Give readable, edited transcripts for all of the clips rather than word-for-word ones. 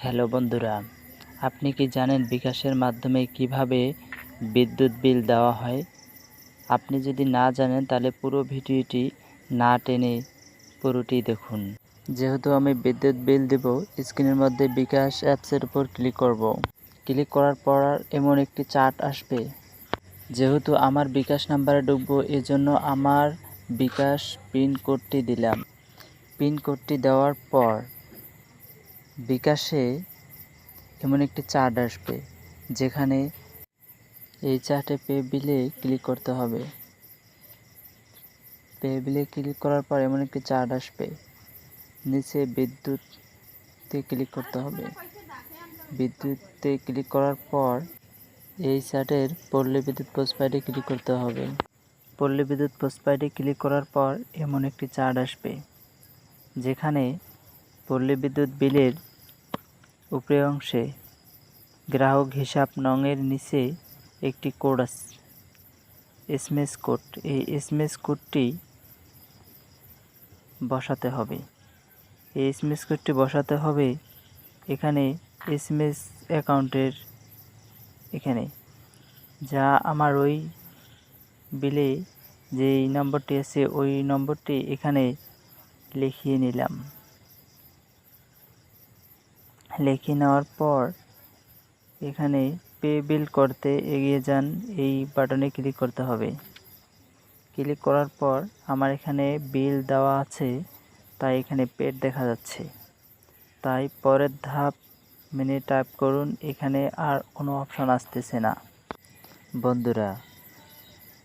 Hello বন্ধুরা, আপনি কি জানেন বিকাশের মাধ্যমে কিভাবে বিদ্যুৎ বিল দেওয়া হয়? আপনি যদি না জানেন তাহলে পুরো ভিডিওটি না টেনে পুরোটি দেখুন। যেহেতু আমি বিদ্যুৎ বিল দেব, স্ক্রিনের মধ্যে বিকাশ অ্যাপসের উপর ক্লিক করব। ক্লিক করার পর এমন একটি চার্ট আসবে। যেহেতু আমার বিকাশ নাম্বারে ঢুকবো, এজন্য আমার বিকাশ পিন কোডটি দিলাম। পিন কোডটি দেওয়ার পর বিকাশে এমন একটি চার্ট আসবে, যেখানে এই চার্টে পে বিলে ক্লিক করতে হবে। পে বিলে ক্লিক করার পর এমন একটি চার্ট আসবে, নিচে বিদ্যুৎতে ক্লিক করতে হবে। বিদ্যুৎতে ক্লিক করার পর এই চার্টের পল্লী বিদ্যুৎ পোস্টপাইডে ক্লিক করতে হবে। পল্লী বিদ্যুৎ পোস্টপাইডে ক্লিক করার পর এমন একটি চার্ট আসবে, যেখানে পল্লী বিদ্যুৎ বিলের উপরের অংশে গ্রাহক হিসাব নংয়ের নিচে একটি কোড আছে, এসএমএস কোড। এই এসএমএস কোডটি বসাতে হবে। এই এসএমএস কোডটি বসাতে হবে এখানে এসএমএস অ্যাকাউন্টের এখানে, যা আমার ওই বিলে যেই নম্বরটি আছে ওই নম্বরটি এখানে লিখিয়ে নিলাম। লিখিয়ে নেওয়ার পর এখানে পে বিল করতে এগিয়ে যান, এই বাটনে ক্লিক করতে হবে। ক্লিক করার পর আমার এখানে বিল দেওয়া আছে, তাই এখানে পেড দেখা যাচ্ছে। তাই পরের ধাপ মেনে টাইপ করুন, এখানে আর কোনো অপশন আসতেছে না। বন্ধুরা,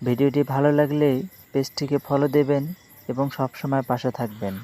ভিডিওটি ভালো লাগলে পেজটিকে ফলো দেবেন এবং সবসময় পাশে থাকবেন।